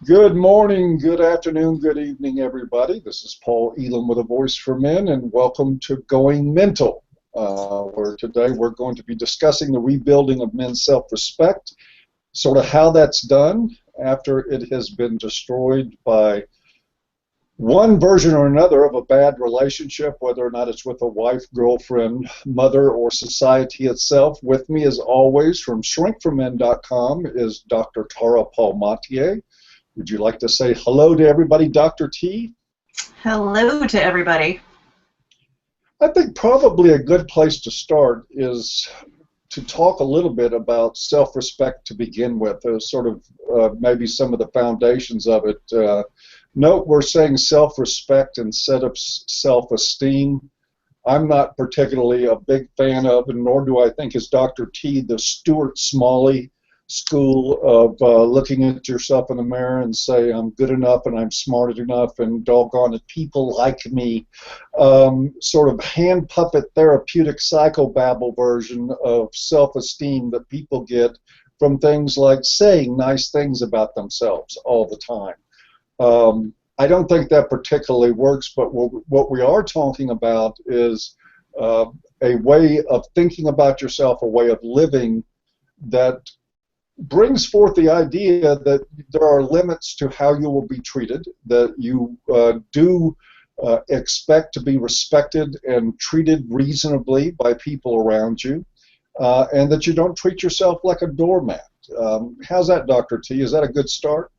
Good morning, good afternoon, good evening, everybody. This is Paul Elam with a Voice for Men, and welcome to Going Mental, where today we're going to be discussing the rebuilding of men's self-respect, sort of how that's done after it has been destroyed by one version or another of a bad relationship, whether or not it's with a wife, girlfriend, mother, or society itself. With me, as always, from shrinkformen.com is Dr. Tara Palmatier. Would you like to say hello to everybody, Dr. T? Hello to everybody. I think probably a good place to start is to talk a little bit about self-respect to begin with, sort of maybe some of the foundations of it. Note we're saying self-respect instead of self-esteem. I'm not particularly a big fan of, and nor do I think is Dr. T, the Stuart Smalley school of looking at yourself in the mirror and say, I'm good enough and I'm smart enough and doggone it, people like me. Sort of hand puppet therapeutic psychobabble version of self-esteem that people get from things like saying nice things about themselves all the time. I don't think that particularly works, but what we are talking about is a way of thinking about yourself, a way of living that brings forth the idea that there are limits to how you will be treated, that you do expect to be respected and treated reasonably by people around you, and that you don't treat yourself like a doormat. How's that, Dr. T? Is that a good start?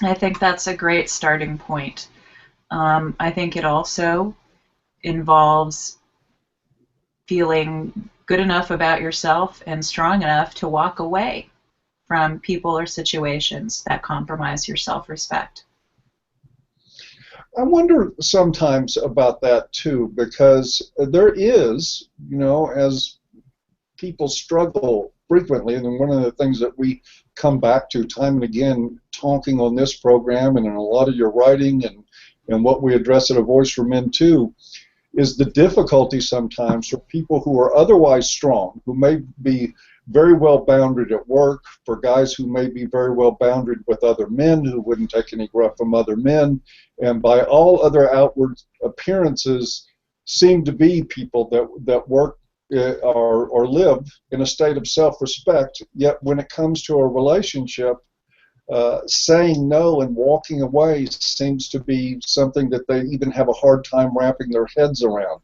I think that's a great starting point. I think it also involves feeling good enough about yourself and strong enough to walk away from people or situations that compromise your self-respect. I wonder sometimes about that too, because there is, as people struggle frequently, and one of the things that we come back to time and again talking on this program and in a lot of your writing and what we address at A Voice for Men too, is the difficulty sometimes for people who are otherwise strong, who may be very well boundaried at work, for guys who may be very well boundaried with other men who wouldn't take any gruff from other men, and by all other outward appearances seem to be people that work or live in a state of self-respect, yet when it comes to a relationship, saying no and walking away seems to be something that they even have a hard time wrapping their heads around.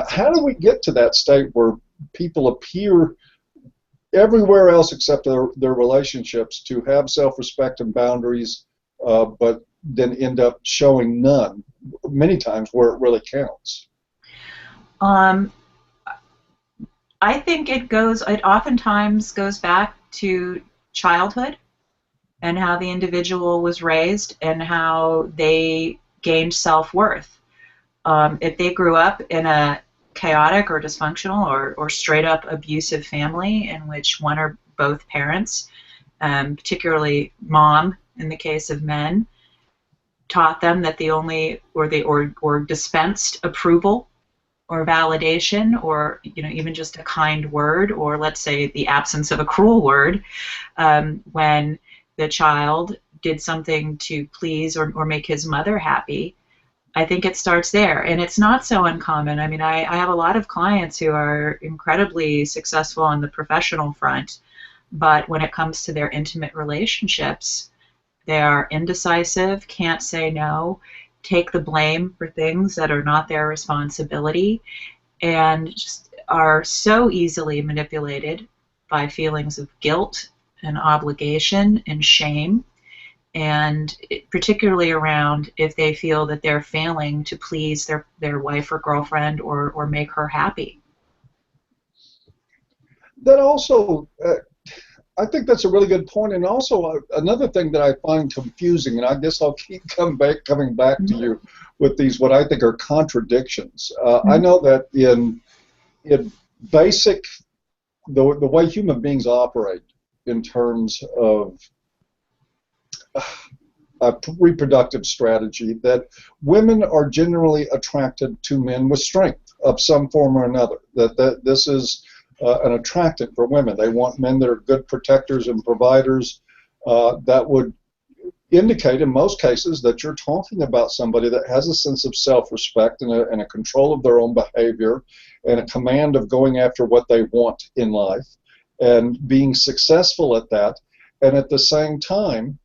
How do we get to that state where people appear everywhere else except their relationships to have self-respect and boundaries, but then end up showing none, many times where it really counts? I think it oftentimes goes back to childhood and how the individual was raised and how they gained self-worth. If they grew up in a chaotic or dysfunctional or straight up abusive family in which one or both parents, particularly mom in the case of men, taught them that the only or dispensed approval or validation or even just a kind word, or let's say the absence of a cruel word, when the child did something to please or make his mother happy. I think it starts there, and it's not so uncommon. I mean, I have a lot of clients who are incredibly successful on the professional front, but when it comes to their intimate relationships, they are indecisive, can't say no, take the blame for things that are not their responsibility, and just are so easily manipulated by feelings of guilt and obligation and shame, and particularly around if they feel that they're failing to please their wife or girlfriend or make her happy. That also, I think that's a really good point. And also another thing that I find confusing, and I guess I'll keep coming back to you with these what I think are contradictions. I know that in basic, the way human beings operate in terms of a reproductive strategy, that women are generally attracted to men with strength of some form or another. That this is an attractant for women. They want men that are good protectors and providers, that would indicate in most cases that you're talking about somebody that has a sense of self-respect and a control of their own behavior and a command of going after what they want in life and being successful at that. And at the same time,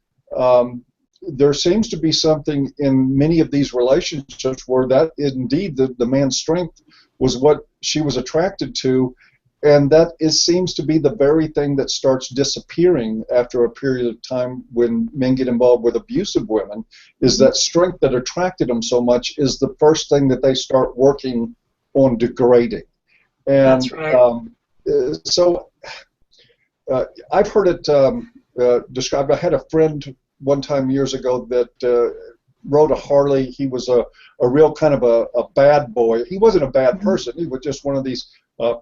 there seems to be something in many of these relationships where that indeed the man's strength was what she was attracted to, and that seems to be the very thing that starts disappearing after a period of time when men get involved with abusive women, is that strength that attracted them so much is the first thing that they start working on degrading. And That's right. so I've heard it described. I had a friend one time years ago that rode a Harley. He was a real kind of a bad boy. He wasn't a bad Mhm. person. He was just one of these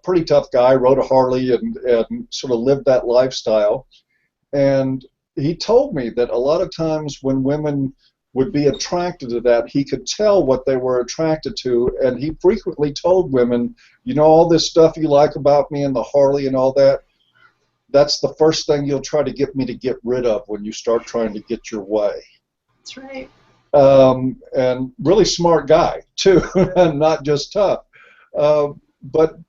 pretty tough guy, rode a Harley and sort of lived that lifestyle. And he told me that a lot of times when women would be attracted to that, he could tell what they were attracted to, and he frequently told women, you know, all this stuff you like about me and the Harley and all that, that's the first thing you'll try to get me to get rid of when you start trying to get your way. That's right. And really smart guy, too, and not just tough. But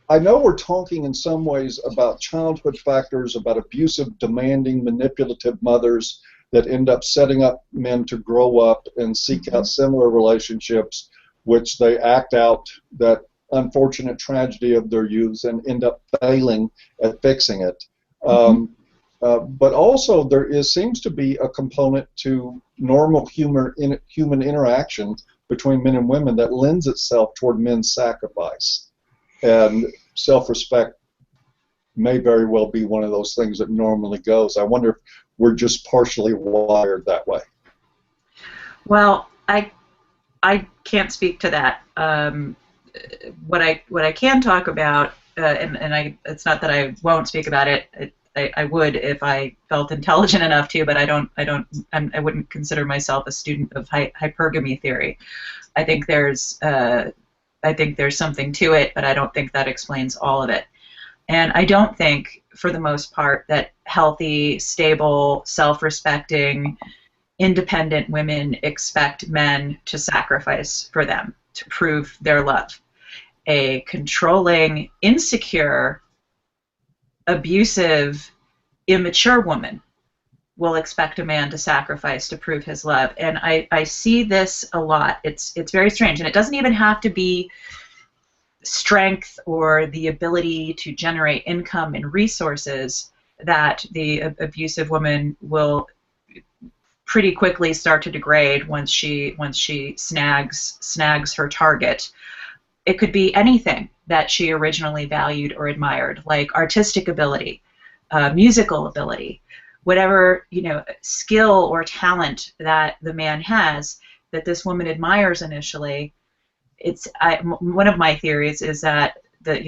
I know we're talking in some ways about childhood factors, about abusive, demanding, manipulative mothers that end up setting up men to grow up and seek out Mhm. similar relationships, which they act out that unfortunate tragedy of their youth and end up failing at fixing it. Mhm. But also seems to be a component to normal human interaction between men and women that lends itself toward men's sacrifice. And self-respect may very well be one of those things that normally goes. I wonder if we're just partially wired that way. Well, I can't speak to that. What I can talk about, and it's not that I won't speak about it. I would if I felt intelligent enough to, but I wouldn't consider myself a student of hypergamy theory. I think there's something to it, but I don't think that explains all of it. And I don't think, for the most part, that healthy, stable, self-respecting, independent women expect men to sacrifice for them to prove their love. A controlling, insecure, abusive, immature woman will expect a man to sacrifice to prove his love. And I see this a lot. It's very strange. And it doesn't even have to be strength or the ability to generate income and resources that the abusive woman will pretty quickly start to degrade once she snags her target. It could be anything that she originally valued or admired, like artistic ability, musical ability, whatever, skill or talent that the man has that this woman admires initially. One of my theories is that the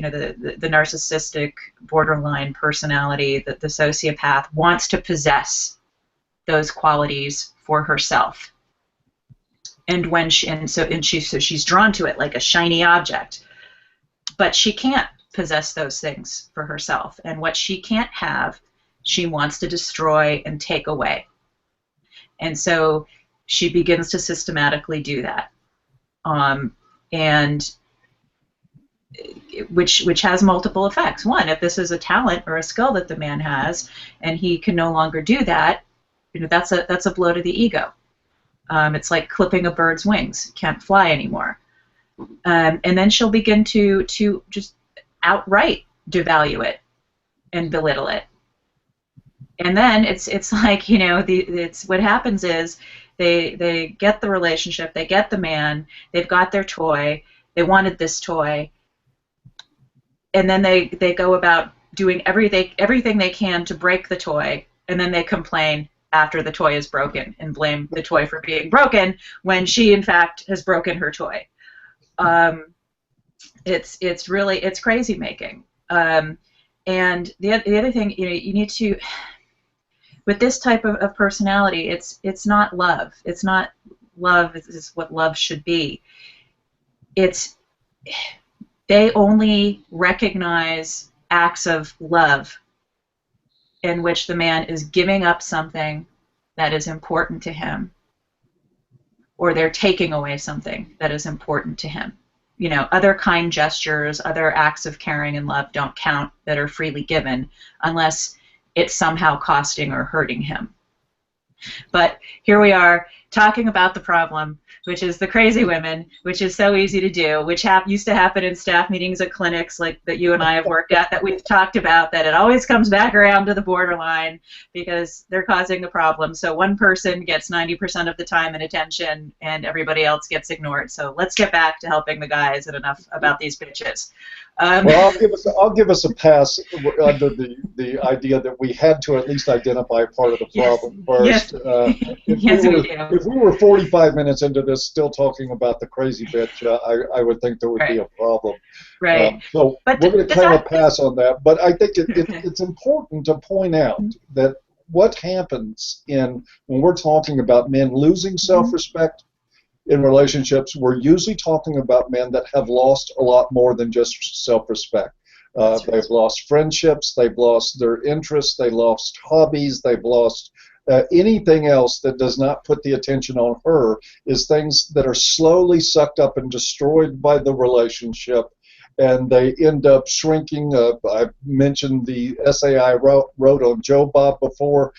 narcissistic borderline personality, the sociopath, wants to possess those qualities for herself. And so she's drawn to it like a shiny object, but she can't possess those things for herself. And what she can't have, she wants to destroy and take away. And so she begins to systematically do that, and which has multiple effects. One, if this is a talent or a skill that the man has, and he can no longer do that, that's a blow to the ego. It's like clipping a bird's wings; can't fly anymore. And then she'll begin to just outright devalue it and belittle it. And then it's like, it's what happens is they get the relationship, they get the man, they've got their toy, they wanted this toy, and then they go about doing everything they can to break the toy, and then they complain after the toy is broken and blame the toy for being broken when she in fact has broken her toy. It's crazy making. And the other thing, you need to, with this type of personality, it's not love. It's not love. Is what love should be. They only recognize acts of love in which the man is giving up something that is important to him, or they're taking away something that is important to him. You know, other kind gestures, other acts of caring and love don't count that are freely given unless it's somehow costing or hurting him. But here we are talking about the problem, which is the crazy women, which is so easy to do, which used to happen in staff meetings at clinics like that you and I have worked at, that we've talked about, that it always comes back around to the borderline because they're causing the problem. So one person gets 90% of the time and attention and everybody else gets ignored. So let's get back to helping the guys, and enough about these bitches. Well, I'll give us a pass under the idea that we had to at least identify part of the problem first. Yes. If we were 45 minutes into this still talking about the crazy bitch, I would think there would be a problem. Right. So we're going to claim a pass on that. But I think it's important to point out that what happens when we're talking about men losing self-respect in relationships, we're usually talking about men that have lost a lot more than just self-respect. They've lost friendships, they've lost their interests, they've lost hobbies, they've lost anything else that does not put the attention on her, is things that are slowly sucked up and destroyed by the relationship, and they end up shrinking. I've mentioned the essay I wrote on Joe Bob before.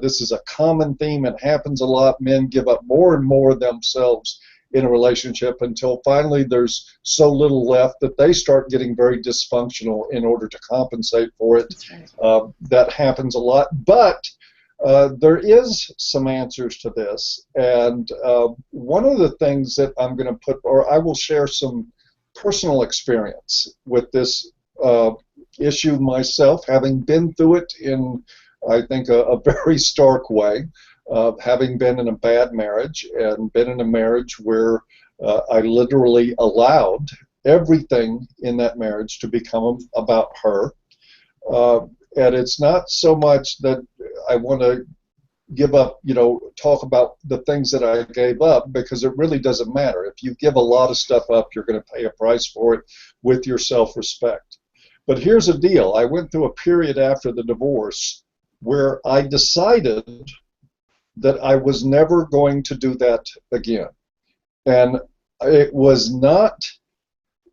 This is a common theme. It happens a lot. Men give up more and more of themselves in a relationship until finally there's so little left that they start getting very dysfunctional in order to compensate for it. Right. That happens a lot. But there is some answers to this. And one of the things that I'm going to put, or I will share some personal experience with this issue myself, having been through it in, I think, a very stark way, having been in a bad marriage and been in a marriage where I literally allowed everything in that marriage to become about her. And it's not so much that I want to give up, talk about the things that I gave up, because it really doesn't matter. If you give a lot of stuff up, you're going to pay a price for it with your self-respect. But here's the deal. I went through a period after the divorce where I decided that I was never going to do that again. And it was not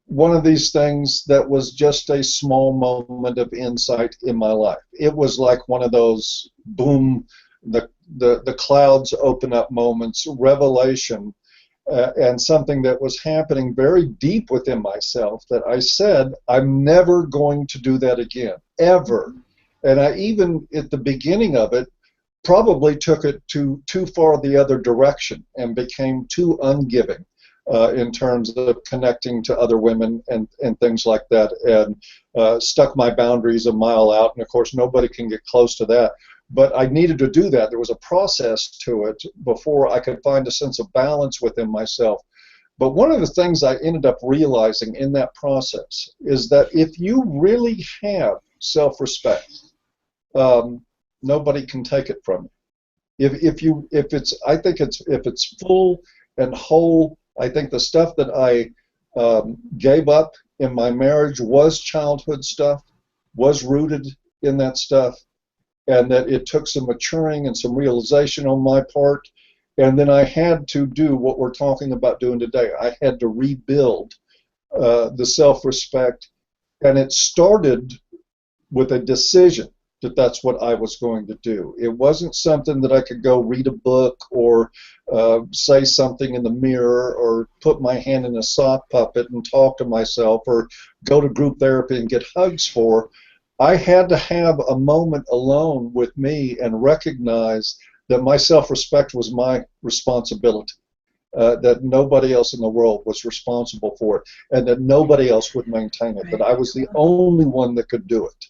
one of these things that was just a small moment of insight in my life. It was like one of those boom, the clouds open up moments, revelation, and something that was happening very deep within myself, that I said, I'm never going to do that again, ever. And I even, at the beginning of it, probably took it too far the other direction and became too ungiving in terms of connecting to other women and things like that, and stuck my boundaries a mile out. And of course, nobody can get close to that. But I needed to do that. There was a process to it before I could find a sense of balance within myself. But one of the things I ended up realizing in that process is that if you really have self-respect, nobody can take it from you. If it's full and whole, I think the stuff that I gave up in my marriage was childhood stuff, was rooted in that stuff, and that it took some maturing and some realization on my part. And then I had to do what we're talking about doing today. I had to rebuild the self-respect, and it started with a decision that that's what I was going to do. It wasn't something that I could go read a book or say something in the mirror or put my hand in a sock puppet and talk to myself or go to group therapy and get hugs for. I had to have a moment alone with me and recognize that my self-respect was my responsibility, that nobody else in the world was responsible for it, and that nobody else would maintain it, that I was the only one that could do it.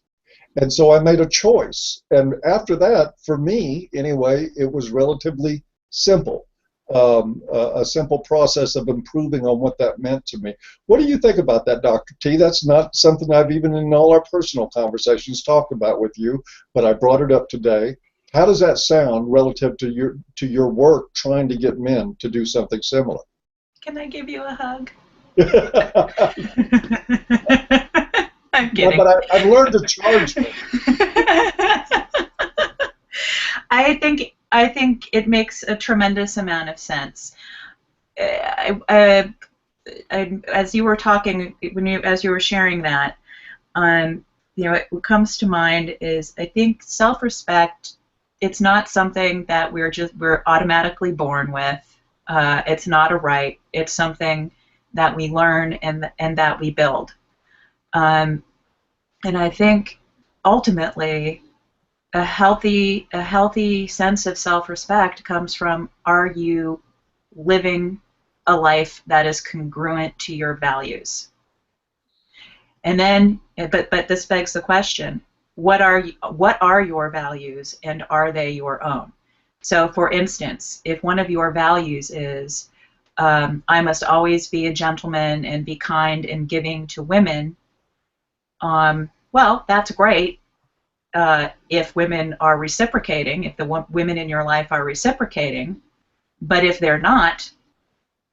And so I made a choice. And after that, for me, anyway, it was relatively simple, a simple process of improving on what that meant to me. What do you think about that, Dr. T? That's not something I've even in all our personal conversations talked about with you, but I brought it up today. How does that sound relative to your work trying to get men to do something similar? Can I give you a hug? I'm kidding. No, but I've learned to charge them. I think I think it makes a tremendous amount of sense. As you were talking, as you were sharing that, what comes to mind is I think self-respect. It's not something that we're automatically born with. It's not a right. It's something that we learn and that we build. And I think ultimately a healthy sense of self-respect comes from, are you living a life that is congruent to your values? And then, but this begs the question: what are your values, and are they your own? So, for instance, if one of your values is I must always be a gentleman and be kind and giving to women, well, that's great. If women are reciprocating, if the women in your life are reciprocating, but if they're not,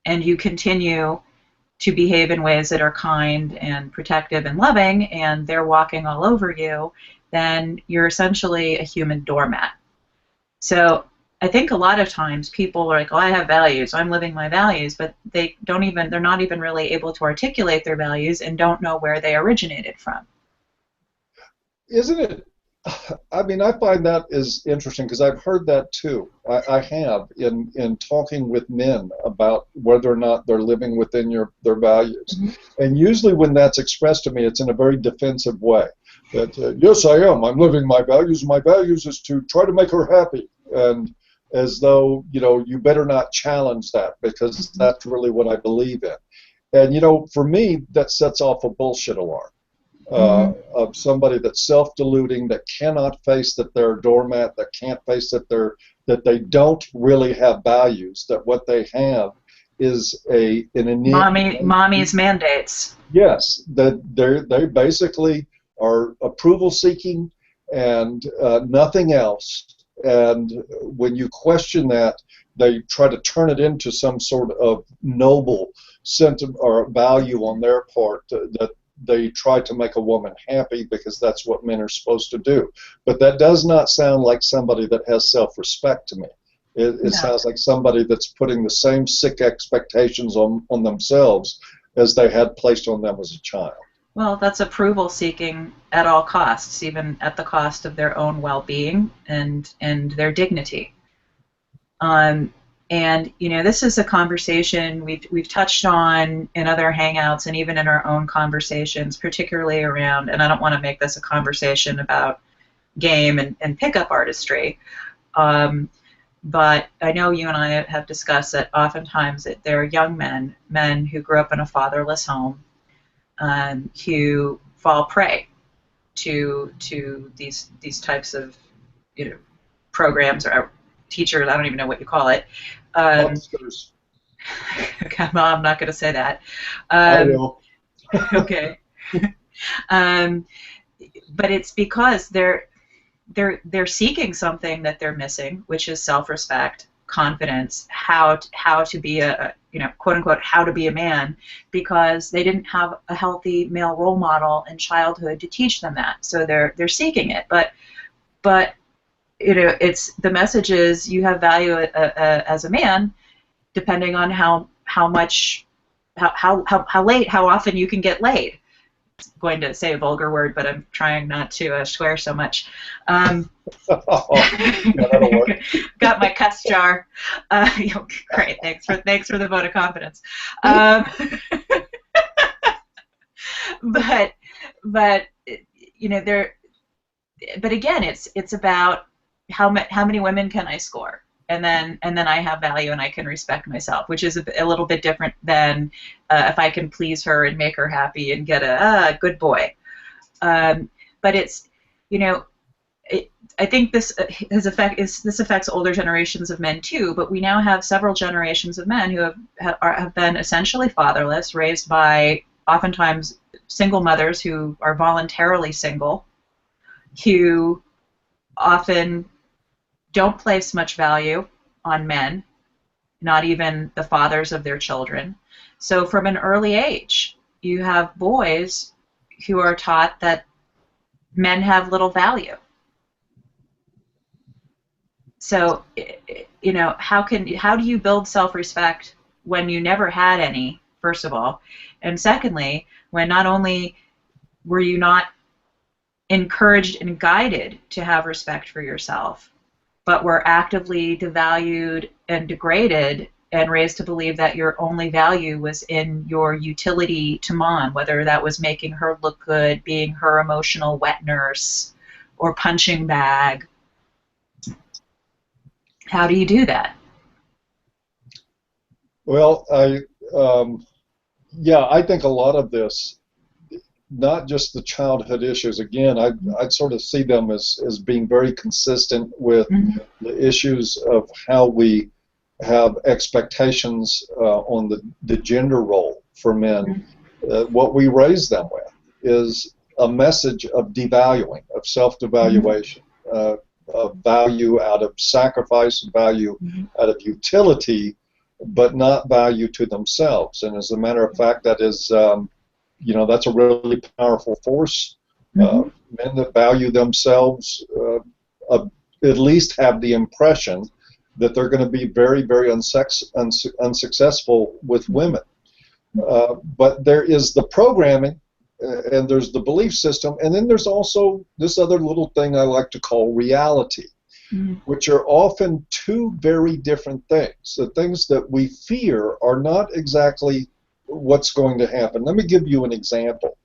and you continue to behave in ways that are kind and protective and loving, and they're walking all over you, then you're essentially a human doormat. So I think a lot of times people are like, oh, I have values, I'm living my values, but they're not even really able to articulate their values and don't know where they originated from. Isn't it? I mean, I find that is interesting because I've heard that too. I have in talking with men about whether or not they're living within their values. Mm-hmm. And usually when that's expressed to me, it's in a very defensive way. That, yes, I am. I'm living my values. My values is to try to make her happy. And as though, you better not challenge that because that's really what I believe in. And, for me, that sets off a bullshit alarm. Of somebody that's self-deluding, that cannot face that they're a doormat, that can't face that they don't really have values, that what they have is an innate mommy's mandates. Yes, that they basically are approval seeking and nothing else. And when you question that, they try to turn it into some sort of noble sentiment or value on their part that they try to make a woman happy because that's what men are supposed to do. But that does not sound like somebody that has self-respect to me. It sounds like somebody that's putting the same sick expectations on themselves as they had placed on them as a child. Well, that's approval seeking at all costs, even at the cost of their own well-being and their dignity. And this is a conversation we've touched on in other hangouts and even in our own conversations, particularly around, and I don't want to make this a conversation about game and pickup artistry, but I know you and I have discussed that oftentimes that there are young men who grew up in a fatherless home, who fall prey to these types of programs or teachers. I don't even know what you call it. Monsters. Okay, well, I'm not going to say that. I will. Okay. But it's because they're seeking something that they're missing, which is self-respect, confidence, how to be a quote unquote how to be a man, because they didn't have a healthy male role model in childhood to teach them that. So they're seeking it, but it's the message is you have value as a man, depending on how often you can get laid. I'm going to say a vulgar word, but I'm trying not to swear so much. Yeah, that'll work. Got my cuss jar. Great, thanks for the vote of confidence. But again, it's about how many women can I score, and then I have value and I can respect myself, which is a little bit different than if I can please her and make her happy and get a good boy. But it's I think this affects older generations of men too. But we now have several generations of men who have been essentially fatherless, raised by oftentimes single mothers who are voluntarily single, who often don't place much value on men, not even the fathers of their children. So from an early age, you have boys who are taught that men have little value. So, how do you build self-respect when you never had any, first of all, and secondly, when not only were you not encouraged and guided to have respect for yourself, but were actively devalued and degraded and raised to believe that your only value was in your utility to mom, whether that was making her look good, being her emotional wet nurse, or punching bag. How do you do that? Well, yeah, I think a lot of this, not just the childhood issues. Again, I'd sort of see them as being very consistent with Mm-hmm. the issues of how we have expectations on the gender role for men. What we raise them with is a message of devaluing, of Mm-hmm. self-devaluation, of value out of sacrifice, value Mm-hmm. out of utility, but not value to themselves. And as a matter of fact, that is, that's a really powerful force. Mm-hmm. Men that value themselves at least have the impression that they're going to be very, very unsuccessful with women. But there is the programming, and there's the belief system, and then there's also this other little thing I like to call reality, Mm-hmm. which are often two very different things. The things that we fear are not exactly what's going to happen. Let me give you an example.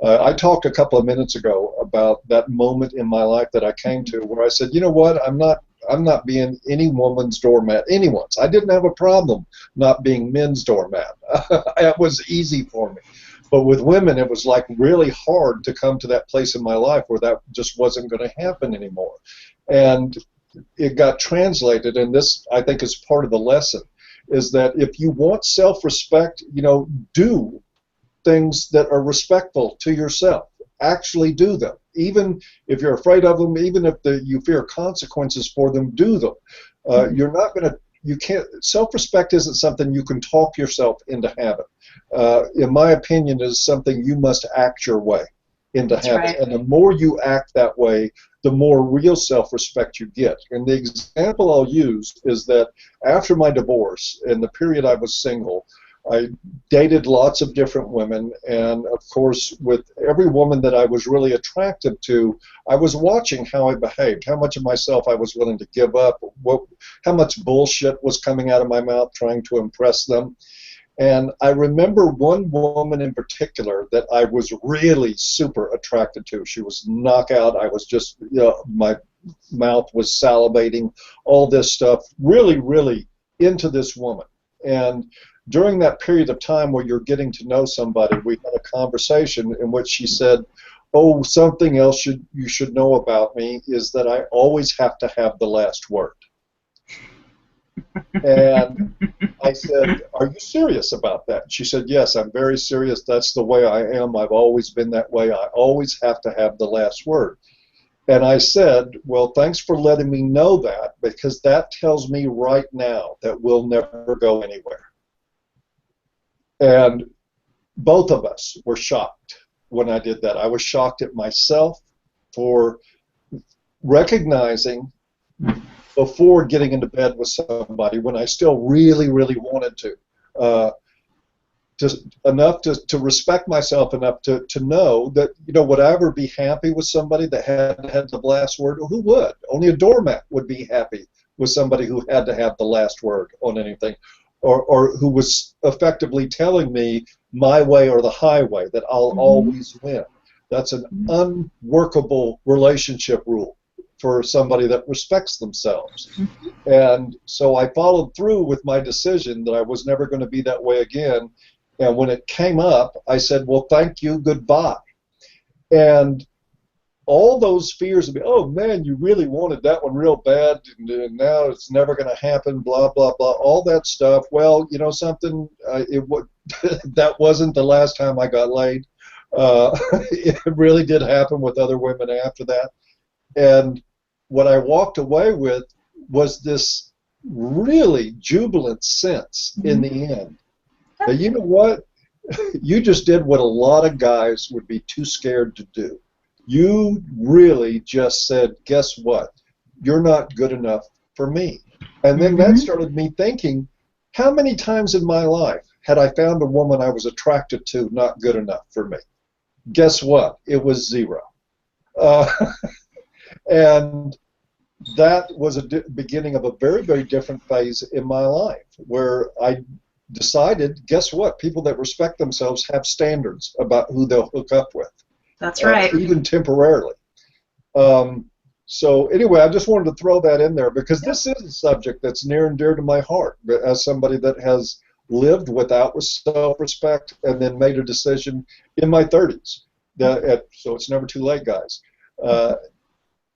I talked a couple of minutes ago about that moment in my life that I came to where I said, you know what, I'm not being any woman's doormat, anyone's. I didn't have a problem not being men's doormat. It was easy for me. But with women, it was like really hard to come to that place in my life where that just wasn't going to happen anymore. And it got translated, and this, I think, is part of the lesson, is that if you want self-respect, do things that are respectful to yourself. Actually do them. Even if you're afraid of them, even if you fear consequences for them, do them. You're not going to, you can't, self-respect isn't something you can talk yourself into having. In my opinion, it is something you must act your way into That's having. right. And the more you act that way, the more real self-respect you get. And the example I'll use is that after my divorce, in the period I was single, I dated lots of different women, and of course, with every woman that I was really attracted to, I was watching how I behaved, how much of myself I was willing to give up, how much bullshit was coming out of my mouth trying to impress them. And I remember one woman in particular that I was really super attracted to. She was knockout. I was just, my mouth was salivating, all this stuff, really, really into this woman. And during that period of time where you're getting to know somebody, we had a conversation in which she said, oh, something else you should know about me is that I always have to have the last word. And I said, are you serious about that? She said, yes, I'm very serious. That's the way I am. I've always been that way. I always have to have the last word. And I said, well, thanks for letting me know that, because that tells me right now that we'll never go anywhere. And both of us were shocked when I did that. I was shocked at myself for recognizing before getting into bed with somebody, when I still really, really wanted just enough to respect myself enough to know that, would I ever be happy with somebody that had the last word? Who would? Only a doormat would be happy with somebody who had to have the last word on anything, or who was effectively telling me my way or the highway, that I'll always win. That's an unworkable relationship rule for somebody that respects themselves. And so I followed through with my decision that I was never going to be that way again. And when it came up, I said, well, thank you, goodbye. And all those fears of, oh man, you really wanted that one real bad, and now it's never going to happen, blah, blah, blah, all that stuff. Well, something, that wasn't the last time I got laid. It really did happen with other women after that. And what I walked away with was this really jubilant sense in the end. Now, you know what? You just did what a lot of guys would be too scared to do. You really just said, guess what? You're not good enough for me. And then that Mm-hmm. started me thinking, how many times in my life had I found a woman I was attracted to not good enough for me? Guess what? It was zero. Uh, and that was a beginning of a very, very different phase in my life where I decided, guess what? People that respect themselves have standards about who they'll hook up with, That's right. even temporarily. Um, so anyway, I just wanted to throw that in there because Yep. this is a subject that's near and dear to my heart as somebody that has lived without self-respect and then made a decision in my 30s. So it's never too late, guys.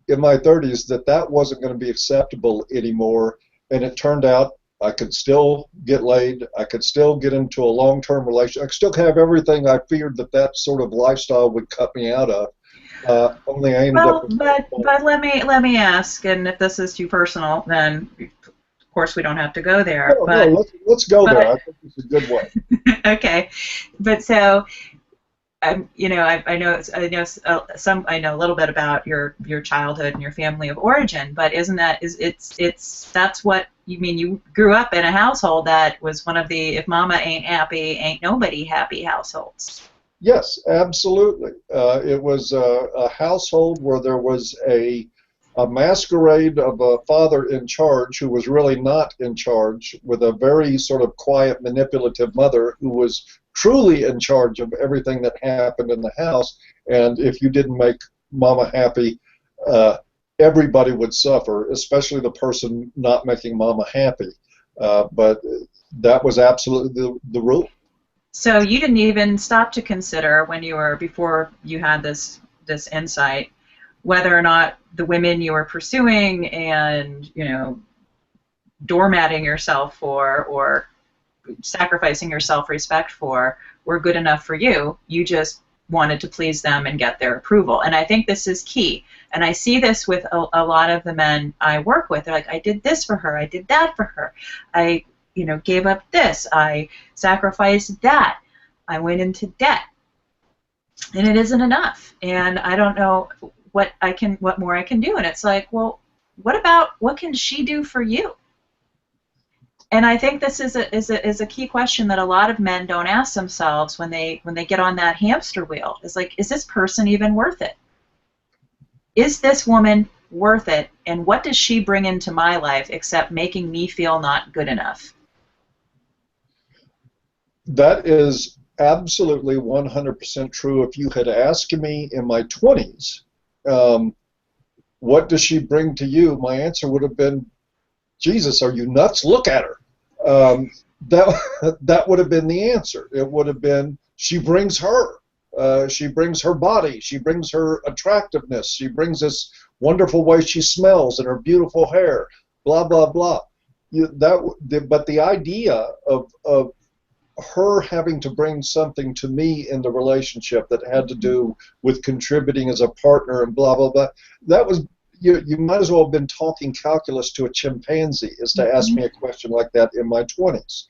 In my 30s, that wasn't going to be acceptable anymore, and it turned out I could still get laid. I could still get into a long-term relationship. I could still have everything I feared that sort of lifestyle would cut me out of. Only I ended up Well, with but let me ask, and if this is too personal, then of course we don't have to go there. no, no. Let's go there. But I think it's a good way. okay, but so I know a little bit about your childhood and your family of origin, but isn't that is it's that's what you mean? You grew up in a household that was one of the if mama ain't happy, ain't nobody happy households. Yes, absolutely. It was a household where there was a masquerade of a father in charge who was really not in charge, with a very sort of quiet, manipulative mother who was truly in charge of everything that happened in the house. And if you didn't make mama happy, uh, everybody would suffer, especially the person not making mama happy. But that was absolutely the rule. So you didn't even stop to consider before you had this insight whether or not the women you were pursuing and doormatting yourself for or sacrificing your self-respect for were good enough for you. You just wanted to please them and get their approval. And I think this is key. And I see this with a lot of the men I work with. They're like, I did this for her. I did that for her. I, gave up this. I sacrificed that. I went into debt. And it isn't enough. And I don't know what more I can do. And it's like, well, what can she do for you? And I think this is a key question that a lot of men don't ask themselves when they get on that hamster wheel. Is like, is this person even worth it? Is this woman worth it? And what does she bring into my life except making me feel not good enough? That is absolutely 100% true. If you had asked me in my 20s, um, what does she bring to you? My answer would have been, Jesus, are you nuts? Look at her. That would have been the answer. It would have been, she brings her. She brings her body. She brings her attractiveness. She brings this wonderful way she smells and her beautiful hair. Blah blah blah. But the idea of her having to bring something to me in the relationship that had to do with contributing as a partner and blah blah blah, that was you might as well have been talking calculus to a chimpanzee as to ask me a question like that in my 20s.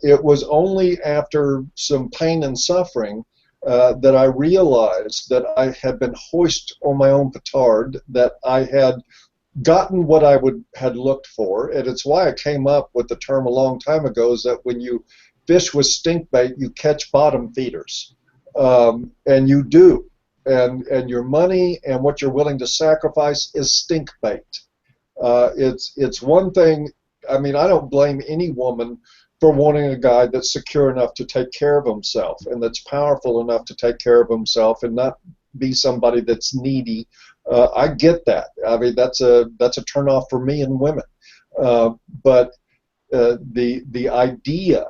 It was only after some pain and suffering that I realized that I had been hoisted on my own petard, that I had gotten what I had looked for, and it's why I came up with the term a long time ago, is that when you fish with stink bait, you catch bottom feeders, and you do, and your money and what you're willing to sacrifice is stink bait. It's one thing. I mean, I don't blame any woman for wanting a guy that's secure enough to take care of himself and that's powerful enough to take care of himself and not be somebody that's needy. I get that. I mean, that's a turnoff for me and women. But the idea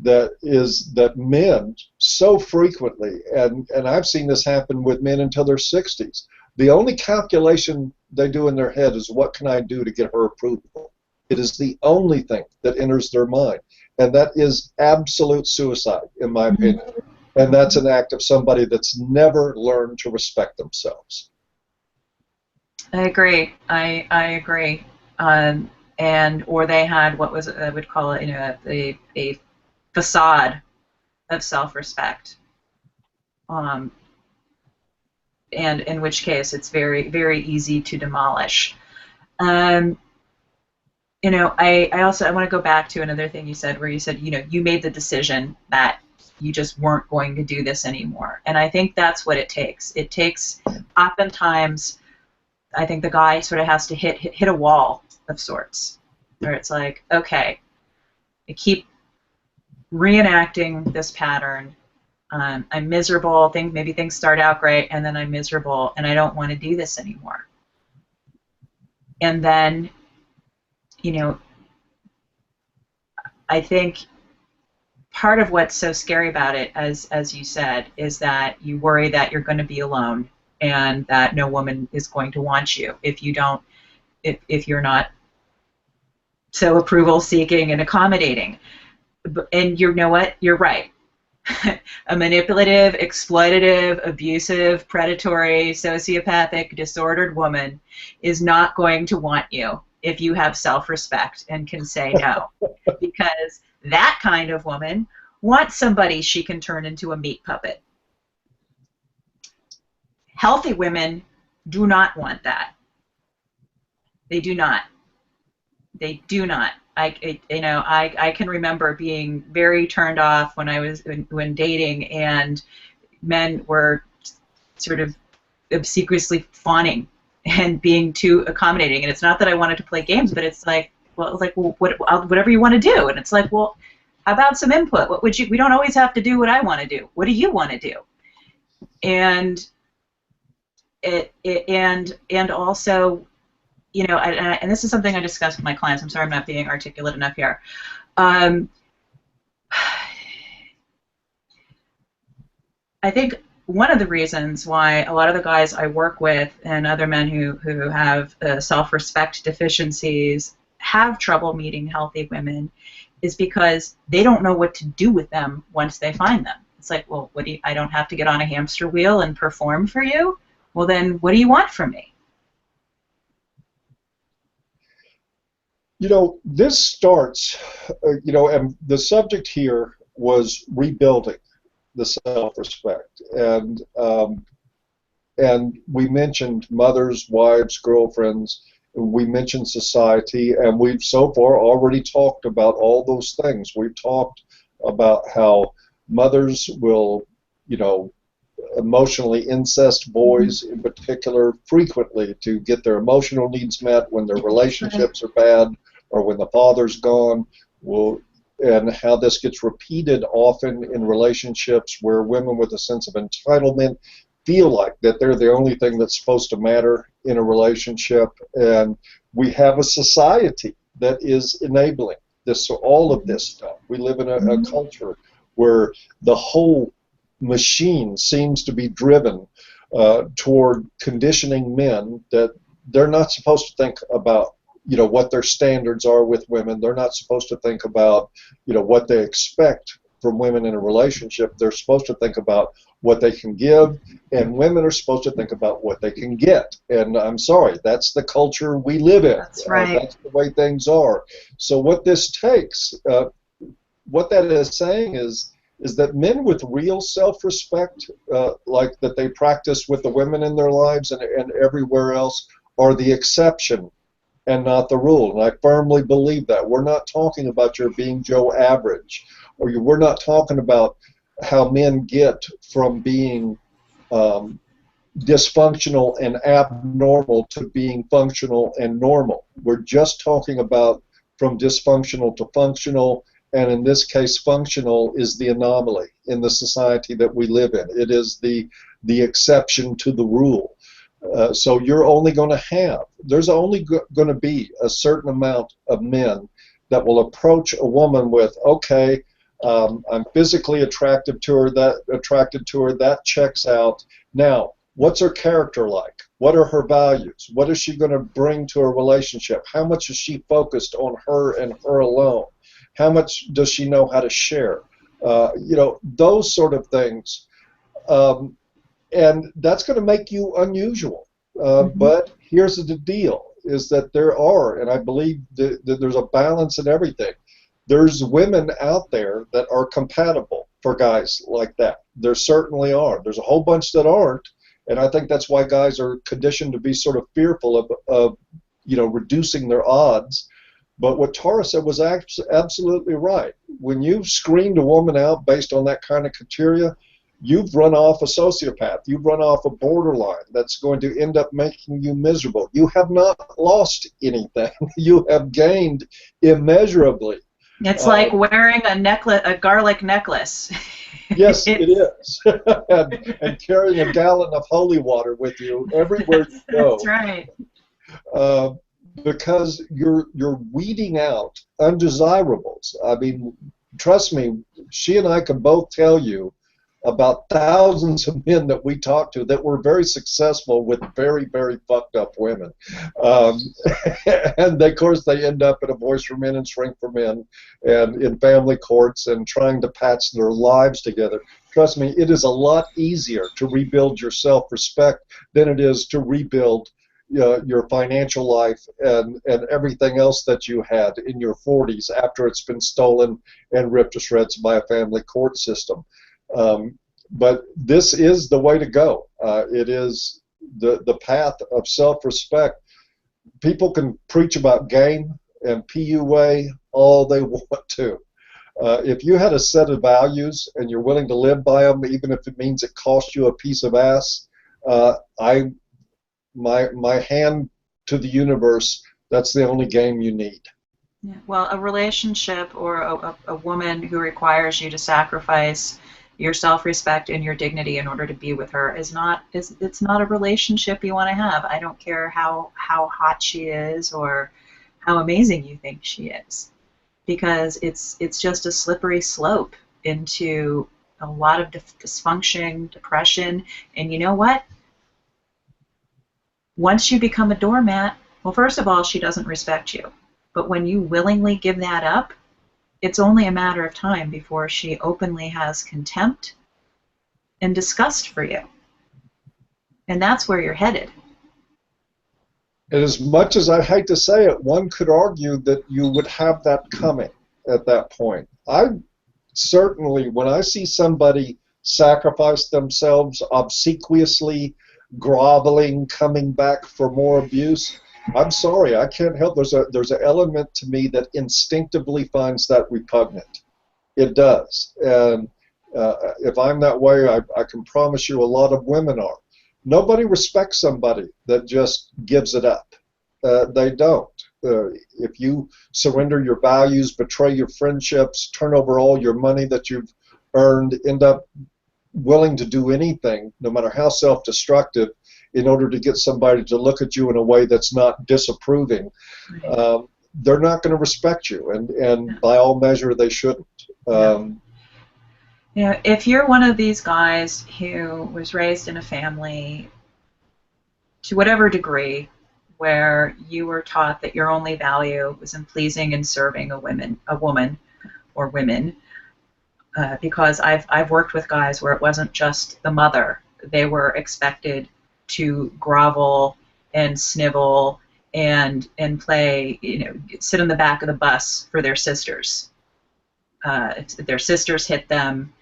that men so frequently, and I've seen this happen with men until their 60s, the only calculation they do in their head is, what can I do to get her approval? It is the only thing that enters their mind, and that is absolute suicide, in my opinion. And that's an act of somebody that's never learned to respect themselves. I agree. I agree. And or they had what was it, I would call it, a facade of self-respect. And in which case it's very, very easy to demolish. Um, I want to go back to another thing you said, where you said, you made the decision that you just weren't going to do this anymore. And I think that's what it takes. It takes, oftentimes, I think the guy sort of has to hit a wall of sorts, where it's like, okay, I keep reenacting this pattern. I'm miserable. Maybe things start out great, and then I'm miserable, and I don't want to do this anymore. And then, I think part of what's so scary about it, as you said, is that you worry that you're going to be alone, and that no woman is going to want you if you're not so approval seeking and accommodating. And you know what? You're right. A manipulative, exploitative, abusive, predatory, sociopathic, disordered woman is not going to want you if you have self-respect and can say no. Because that kind of woman wants somebody she can turn into a meat puppet. Healthy women do not want that. They do not. They do not. I can remember being very turned off when dating, and men were sort of obsequiously fawning and being too accommodating. And it's not that I wanted to play games, but it's like, whatever you want to do. And it's like, well, how about some input? What would you? We don't always have to do what I want to do. What do you want to do? And and also, and this is something I discuss with my clients. I'm sorry I'm not being articulate enough here. I think one of the reasons why a lot of the guys I work with and other men who have self-respect deficiencies have trouble meeting healthy women is because they don't know what to do with them once they find them. It's like, well, I don't have to get on a hamster wheel and perform for you? Well, then what do you want from me? This starts, and the subject here was rebuilding the self-respect, and we mentioned mothers, wives, girlfriends, we mentioned society, and we've so far already talked about all those things. We've talked about how mothers will, emotionally incest boys in particular frequently to get their emotional needs met when their relationships are bad or when the father's gone, and how this gets repeated often in relationships where women with a sense of entitlement feel like that they're the only thing that's supposed to matter in a relationship. And we have a society that is enabling this, so all of this stuff. We live in a culture where the whole machine seems to be driven toward conditioning men that they're not supposed to think about what their standards are with women. They're not supposed to think about what they expect from women in a relationship. They're supposed to think about what they can give, and women are supposed to think about what they can get. And I'm sorry, that's the culture we live in. That's right. That's the way things are. So what this takes, what that is saying is that men with real self-respect, like that they practice with the women in their lives and everywhere else, are the exception and not the rule. And I firmly believe that. We're not talking about your being Joe Average, or we're not talking about how men get from being dysfunctional and abnormal to being functional and normal. We're just talking about from dysfunctional to functional, and in this case, functional is the anomaly in the society that we live in. It is the exception to the rule. So you're only going to there's only going to be a certain amount of men that will approach a woman with, okay, I'm physically attracted to her, that checks out. Now, what's her character like? What are her values? What is she going to bring to a relationship? How much is she focused on her and her alone? How much does she know how to share? Those sort of things. And that's going to make you unusual. But here's the deal, is that there are, and I believe that there's a balance in everything. There's women out there that are compatible for guys like that. There certainly are. There's a whole bunch that aren't, and I think that's why guys are conditioned to be sort of fearful of reducing their odds. But what Tara said was absolutely right. When you've screened a woman out based on that kind of criteria, you've run off a sociopath. You've run off a borderline that's going to end up making you miserable. You have not lost anything. You have gained immeasurably. It's like wearing a necklace, a garlic necklace. Yes, it is. and carrying a gallon of holy water with you everywhere you go. That's right. Because you're weeding out undesirables. I mean, trust me, she and I can both tell you about thousands of men that we talk to that were very successful with very, very fucked up women. And of course they end up in A Voice for Men and Shrink for Men and in family courts and trying to patch their lives together. Trust me, it is a lot easier to rebuild your self-respect than it is to rebuild your financial life and everything else that you had in your 40s after it's been stolen and ripped to shreds by a family court system. But this is the way to go. It is the path of self-respect. People can preach about game and PUA all they want to. If you had a set of values and you're willing to live by them, even if it means it costs you a piece of ass, my hand to the universe, that's the only game you need. Yeah. Well, a relationship or a woman who requires you to sacrifice your self-respect and your dignity in order to be with her it's not a relationship you want to have. I don't care how hot she is or how amazing you think she is, because it's just a slippery slope into a lot of dysfunction, depression, and you know what? Once you become a doormat, well, first of all, she doesn't respect you. But when you willingly give that up, it's only a matter of time before she openly has contempt and disgust for you. And that's where you're headed. And as much as I hate to say it, one could argue that you would have that coming at that point. I certainly, when I see somebody sacrifice themselves obsequiously, groveling, coming back for more abuse, I'm sorry, I can't help. There's an element to me that instinctively finds that repugnant. It does. And if I'm that way, I can promise you a lot of women are. Nobody respects somebody that just gives it up. They don't. If you surrender your values, betray your friendships, turn over all your money that you've earned, end up willing to do anything, no matter how self-destructive, in order to get somebody to look at you in a way that's not disapproving, they're not going to respect you, and by all measure, they shouldn't. You know, if you're one of these guys who was raised in a family to whatever degree where you were taught that your only value was in pleasing and serving a woman or women, because I've worked with guys where it wasn't just the mother. They were expected to grovel and snivel and play, sit in the back of the bus for their sisters. If their sisters hit them,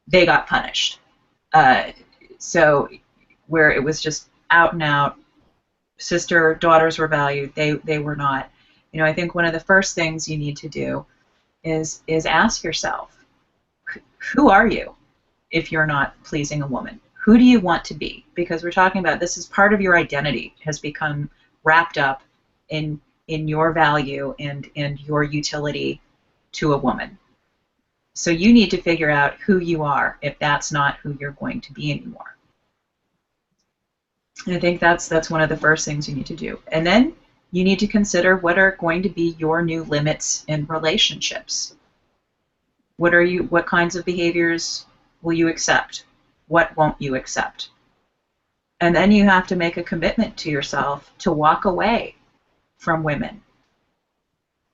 they got punished. So where it was just out and out, daughters were valued, they were not. I think one of the first things you need to do is ask yourself, who are you if you're not pleasing a woman? Who do you want to be? Because we're talking about this is part of your identity, has become wrapped up in your value and your utility to a woman. So you need to figure out who you are if that's not who you're going to be anymore. And I think that's one of the first things you need to do. And then you need to consider what are going to be your new limits in relationships. What kinds of behaviors will you accept? What won't you accept? And then you have to make a commitment to yourself to walk away from women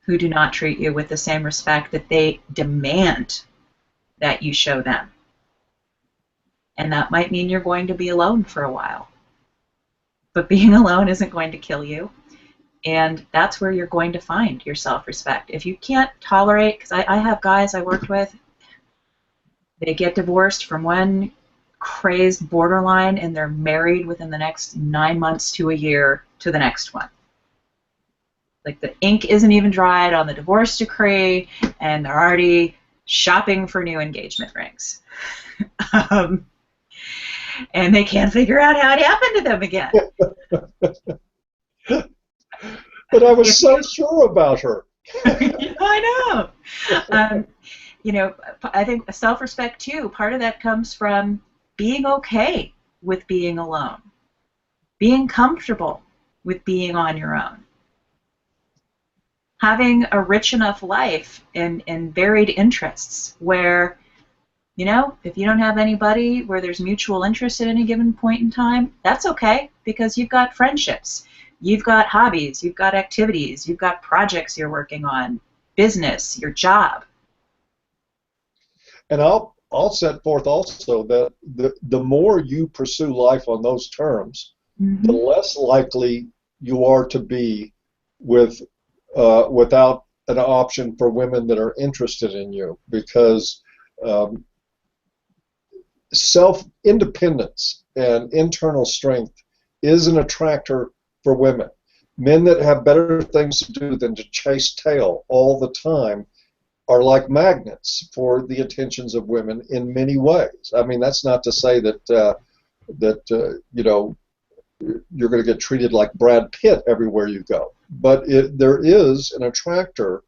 who do not treat you with the same respect that they demand that you show them. And that might mean you're going to be alone for a while. But being alone isn't going to kill you. And that's where you're going to find your self-respect. If you can't tolerate, because I have guys I worked with, they get divorced from one crazed borderline and they're married within the next 9 months to a year to the next one. Like the ink isn't even dried on the divorce decree, and they're already shopping for new engagement rings. um, and they can't figure out how it happened to them again. But I was so sure about her. I know. You know, I think self-respect too, part of that comes from being okay with being alone, being comfortable with being on your own, having a rich enough life and varied interests where, you know, if you don't have anybody where there's mutual interest at any given point in time, that's okay, because you've got friendships, you've got hobbies, you've got activities, you've got projects you're working on, business, your job. And I'll set forth also that the more you pursue life on those terms, the less likely you are to be without an option for women that are interested in you, because self-independence and internal strength is an attractor for women. Men that have better things to do than to chase tail all the time are like magnets for the attentions of women in many ways. I mean, that's not to say that you know, you're going to get treated like Brad Pitt everywhere you go, but there is an attractor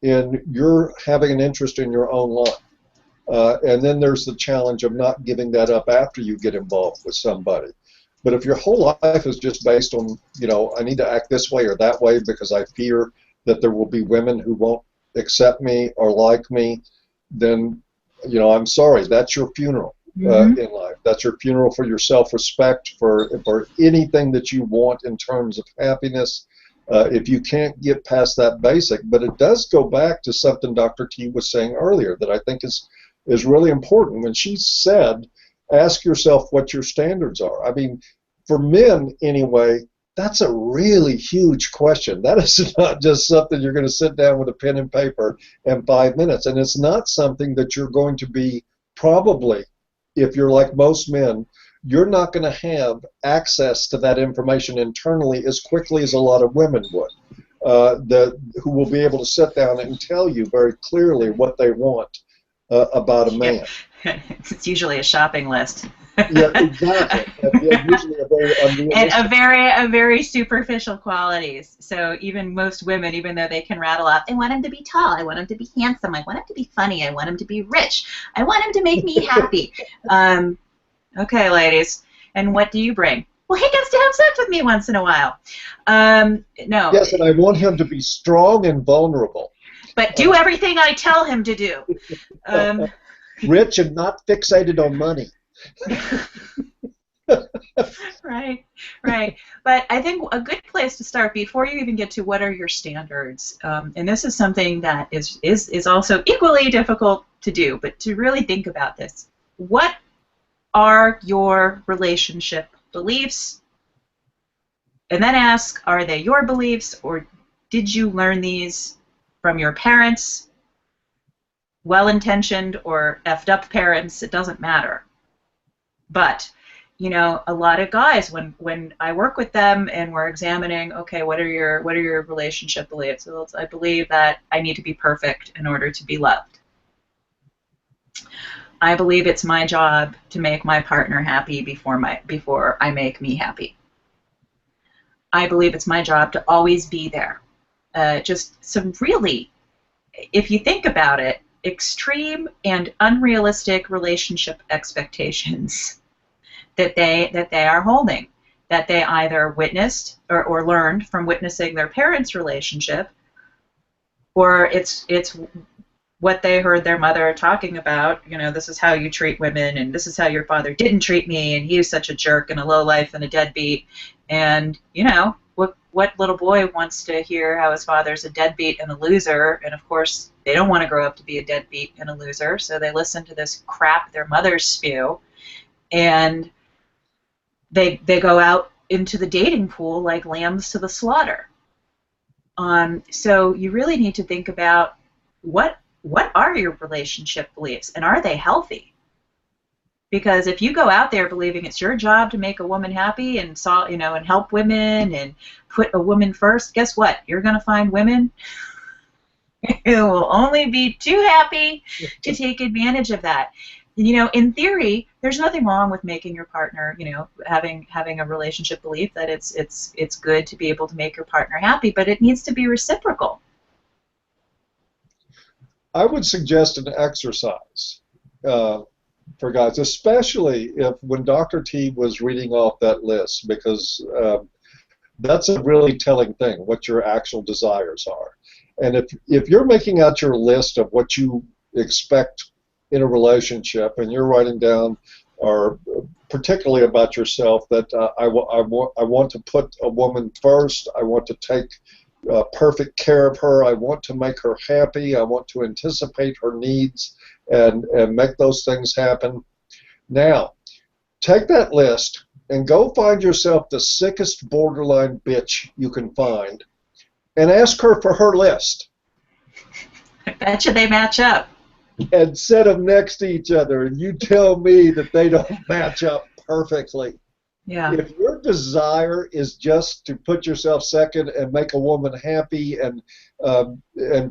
in your having an interest in your own life. And then there's the challenge of not giving that up after you get involved with somebody. But if your whole life is just based on, you know, I need to act this way or that way because I fear that there will be women who won't accept me or like me, then, you know, I'm sorry, that's your funeral in life. That's your funeral for your self-respect, for anything that you want in terms of happiness. If you can't get past that basic, but it does go back to something Dr. T was saying earlier that I think is really important. When she said, ask yourself what your standards are. I mean, for men anyway, that's a really huge question. That is not just something you're going to sit down with a pen and paper in 5 minutes. And it's not something that you're going to be, probably, if you're like most men, you're not going to have access to that information internally as quickly as a lot of women would, who will be able to sit down and tell you very clearly what they want about a man. It's usually a shopping list. Yeah, exactly. And usually a very unrealistic. And a very superficial qualities. So even most women, even though they can rattle off, I want him to be tall, I want him to be handsome, I want him to be funny, I want him to be rich, I want him to make me happy. Okay, ladies, and what do you bring? Well, he gets to have sex with me once in a while. No. Yes, and I want him to be strong and vulnerable. But do everything I tell him to do. Rich and not fixated on money. Right. But I think a good place to start before you even get to what are your standards, and this is something that is also equally difficult to do, but to really think about this. What are your relationship beliefs? And then ask, are they your beliefs, or did you learn these from your parents, well-intentioned or effed up parents? It doesn't matter. But, you know, a lot of guys, when I work with them and we're examining, okay, what are your relationship beliefs? Well, I believe that I need to be perfect in order to be loved. I believe it's my job to make my partner happy before I make me happy. I believe it's my job to always be there. Just some really, if you think about it, extreme and unrealistic relationship expectations that they are holding, that they either witnessed or learned from witnessing their parents' relationship, or it's what they heard their mother talking about. You know, this is how you treat women, and this is how your father didn't treat me, and he was such a jerk and a lowlife and a deadbeat. And, you know, what little boy wants to hear how his father's a deadbeat and a loser? And of course, they don't want to grow up to be a deadbeat and a loser, so they listen to this crap their mothers spew, and they go out into the dating pool like lambs to the slaughter. So you really need to think about what are your relationship beliefs, and are they healthy? Because if you go out there believing it's your job to make a woman happy and and help women and put a woman first, guess what? You're going to find women who will only be too happy to take advantage of that. In theory, there's nothing wrong with making your partner, having a relationship belief that it's good to be able to make your partner happy, but it needs to be reciprocal. I would suggest an exercise for guys, especially if when Dr. T was reading off that list, because that's a really telling thing, what your actual desires are. And if you're making out your list of what you expect in a relationship, and you're writing down, or particularly about yourself, that I want to put a woman first, I want to take perfect care of her, I want to make her happy, I want to anticipate her needs and make those things happen. Now, take that list and go find yourself the sickest borderline bitch you can find and ask her for her list. I bet you they match up. And set them next to each other, and you tell me that they don't match up perfectly. Yeah. If your desire is just to put yourself second and make a woman happy and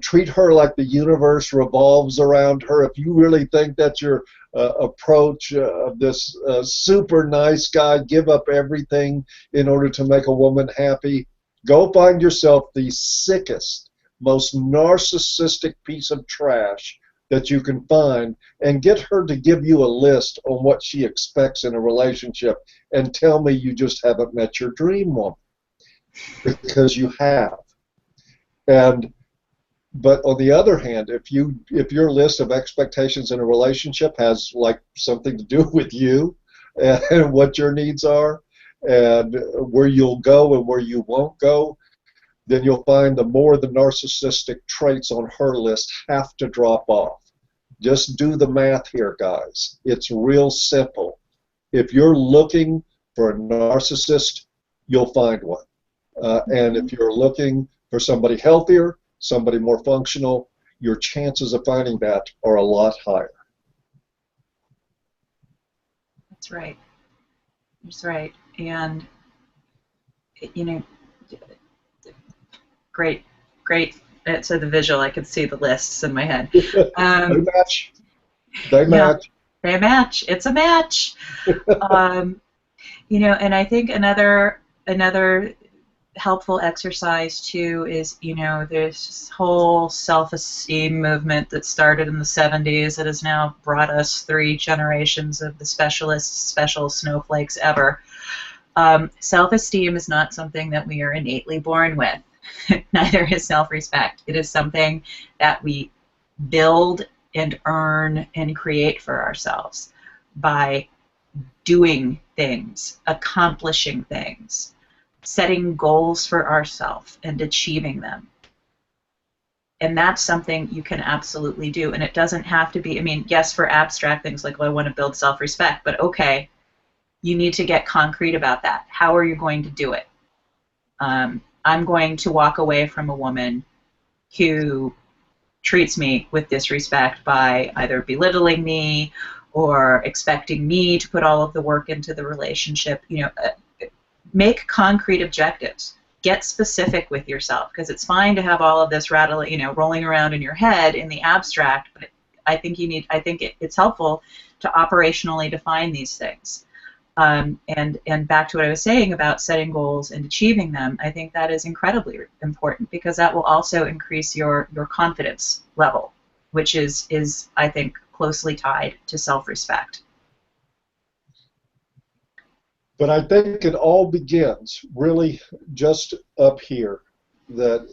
treat her like the universe revolves around her, if you really think that's your approach of this super nice guy, give up everything in order to make a woman happy, go find yourself the sickest, most narcissistic piece of trash that you can find, and get her to give you a list on what she expects in a relationship, and tell me you just haven't met your dream woman, because you have. But on the other hand, if your list of expectations in a relationship has like something to do with you and what your needs are and where you'll go and where you won't go, then you'll find the more the narcissistic traits on her list have to drop off. Just do the math here, guys. It's real simple. If you're looking for a narcissist, you'll find one. And if you're looking for somebody healthier, somebody more functional, your chances of finding that are a lot higher. That's right. That's right. And, great. So the visual, I could see the lists in my head. They match. They match. They match. It's a match. And I think another helpful exercise too is, there's this whole self-esteem movement that started in the 70s that has now brought us 3 generations of the special snowflakes ever. Self-esteem is not something that we are innately born with. Neither is self-respect. It is something that we build and earn and create for ourselves by doing things, accomplishing things, setting goals for ourselves and achieving them. And that's something you can absolutely do. And it doesn't have to be, yes, for abstract things like, well, I want to build self-respect, but okay, you need to get concrete about that. How are you going to do it? I'm going to walk away from a woman who treats me with disrespect by either belittling me or expecting me to put all of the work into the relationship. Make concrete objectives. Get specific with yourself, because it's fine to have all of this rolling around in your head in the abstract, but I think it's helpful to operationally define these things. And back to what I was saying about setting goals and achieving them, I think that is incredibly important, because that will also increase your confidence level, which is I think closely tied to self-respect. But I think it all begins really just up here, that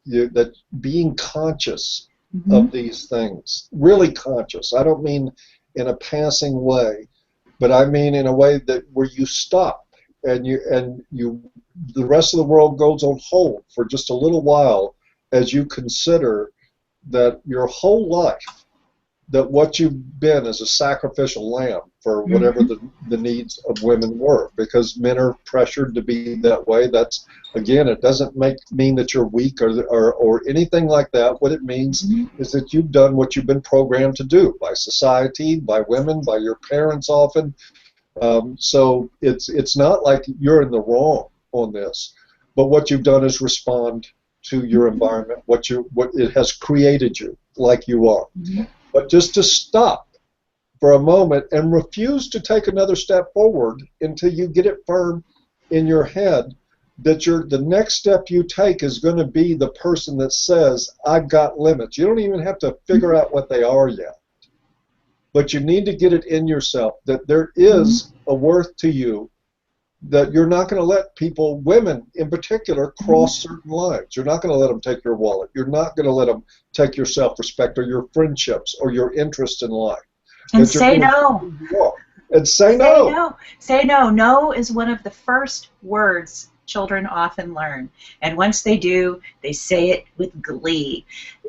that being conscious of these things, really conscious. I don't mean in a passing way, but I mean in a way that where you stop and the rest of the world goes on hold for just a little while as you consider that your whole life that what you've been is a sacrificial lamb for whatever Mm-hmm. the needs of women were, because men are pressured to be that way. That's, again, it doesn't mean that you're weak or anything like that. What it means Mm-hmm. is that you've done what you've been programmed to do by society, by women, by your parents often. So it's not like you're in the wrong on this, but what you've done is respond to your environment, what it has created you like you are. Mm-hmm. But just to stop for a moment and refuse to take another step forward until you get it firm in your head that the next step you take is going to be the person that says, I've got limits. You don't even have to figure out what they are yet, but you need to get it in yourself that there Mm-hmm. is a worth to you, that you're not going to let people, women in particular, Mm-hmm. cross certain lines. You're not going to let them take your wallet. You're not going to let them take your self-respect or your friendships or your interest in life. And That you're say going to be no. who you are and say Say no. no. Say no. No is one of the first words children often learn. And once they do, they say it with glee.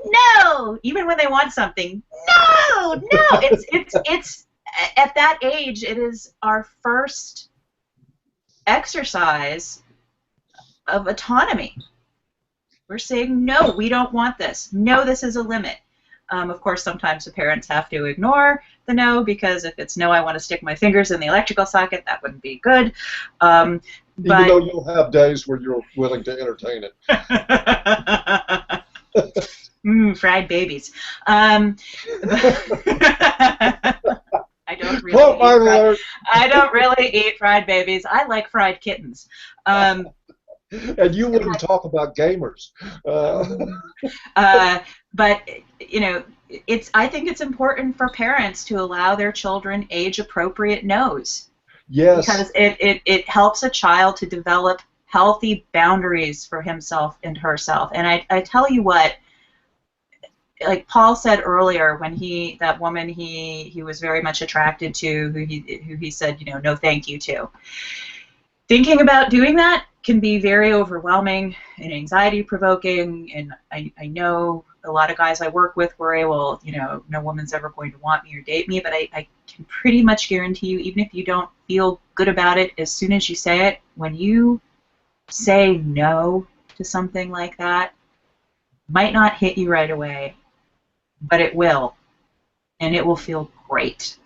No! Even when they want something. No! No! It's at that age, it is our first exercise of autonomy. We're saying, no, we don't want this. No, this is a limit. Of course, sometimes the parents have to ignore the no, because if it's no, I want to stick my fingers in the electrical socket, that wouldn't be good. Even though But you'll have days where you're willing to entertain it. fried babies. I don't Quote really eat my fried. alert. I don't really eat fried babies. I like fried kittens. Um, And you wouldn't talk about gamers. Uh, but I think it's important for parents to allow their children age-appropriate no's, Yes, because it helps a child to develop healthy boundaries for himself and herself. And I tell you what, like Paul said earlier, when that woman he was very much attracted to, who he said, no thank you to. Thinking about doing that can be very overwhelming and anxiety provoking, and I know a lot of guys I work with worry, well, no woman's ever going to want me or date me, but I can pretty much guarantee you, even if you don't feel good about it, as soon as you say it, when you say no to something like that, might not hit you right away, but it will, and it will feel great.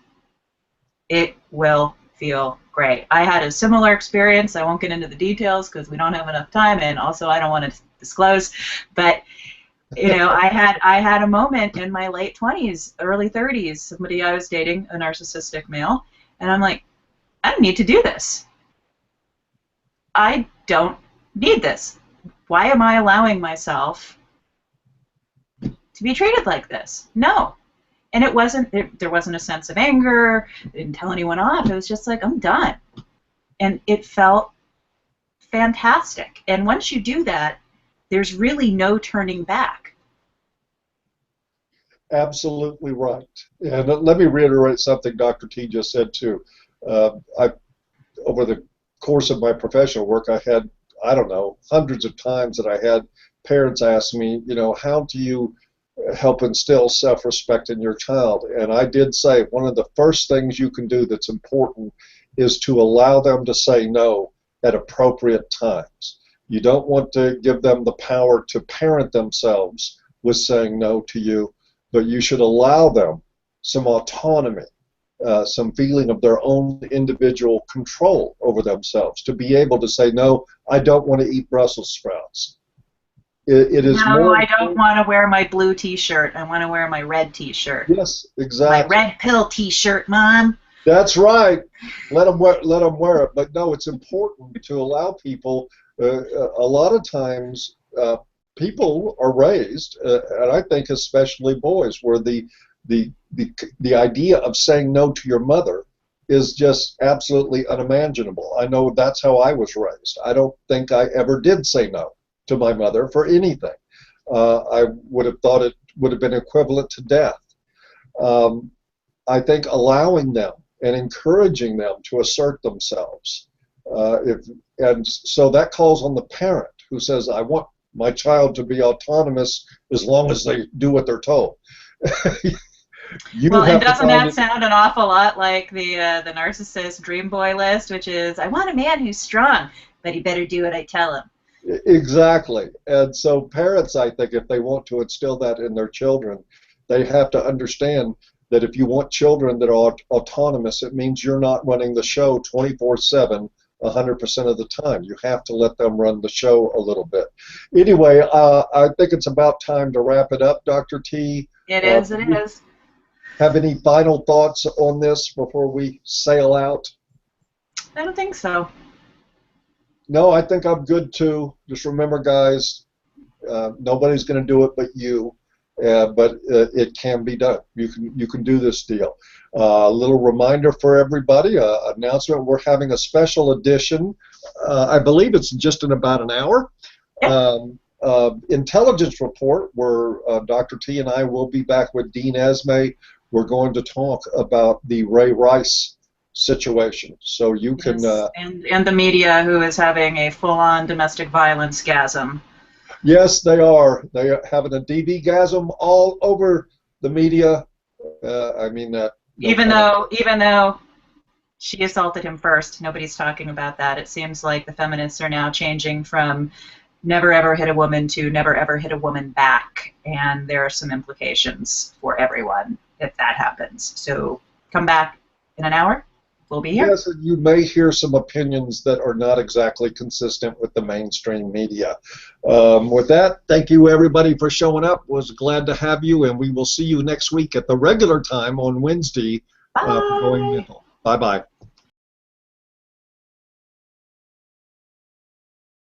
It will feel great. I had a similar experience. I won't get into the details because we don't have enough time, and also I don't want to disclose. But I had a moment in my late 20s, early 30s. Somebody I was dating, a narcissistic male, and I'm like, I don't need to do this. I don't need this. Why am I allowing myself to be treated like this? No. And there wasn't a sense of anger. I didn't tell anyone off. It was just like, I'm done. And it felt fantastic. And once you do that, there's really no turning back. absolutely right. And let me reiterate something Dr. T just said too. Over the course of my professional work, I had, I don't know, hundreds of times that I had parents ask me, how do you help instill self-respect in your child? And I did say one of the first things you can do that's important is to allow them to say no at appropriate times. You don't want to give them the power to parent themselves with saying no to you, but you should allow them some autonomy, some feeling of their own individual control over themselves, to be able to say, no, I don't want to eat Brussels sprouts. It is No, more I don't important. want to wear my blue T-shirt. I want to wear my red T-shirt. Yes, My exactly. red pill T-shirt, Mom. That's right. Let them wear it. But no, it's important to allow people. A lot of times, people are raised, and I think especially boys, where the idea of saying no to your mother is just absolutely unimaginable. I know that's how I was raised. I don't think I ever did say no to my mother for anything. I would have thought it would have been equivalent to death. Um, I think allowing them and encouraging them to assert themselves. And so that calls on the parent who says, I want my child to be autonomous as long as they do what they're told. You Well, and have to doesn't find that it. sound an awful lot like the narcissist dream boy list, which is I want a man who's strong, but he better do what I tell him. Exactly. And so parents, I think, if they want to instill that in their children, they have to understand that if you want children that are autonomous, it means you're not running the show 24/7, 100% of the time. You have to let them run the show a little bit. Anyway, I think it's about time to wrap it up, Dr. T. It is, Do it you is. have any final thoughts on this before we sail out? I don't think so. No, I think I'm good too. Just remember, guys, nobody's going to do it but you, but it can be done. You can do this deal. A little reminder for everybody, announcement, we're having a special edition. I believe it's just in about an hour. Yep. Intelligence report where Dr. T and I will be back with Dean Esme. We're going to talk about the Ray Rice situation. So you can... Yes, and the media who is having a full-on domestic violence gasm. Yes, they are. They are having a DV-gasm all over the media. I mean that. No Even pun intended. though she assaulted him first, nobody's talking about that. It seems like the feminists are now changing from never ever hit a woman to never ever hit a woman back, and there are some implications for everyone if that happens. So come back in an hour. We'll be here. Yes, and you may hear some opinions that are not exactly consistent with the mainstream media. With that, thank you everybody for showing up. Was glad to have you, and we will see you next week at the regular time on Wednesday for Going Bye. Mental. Bye-bye.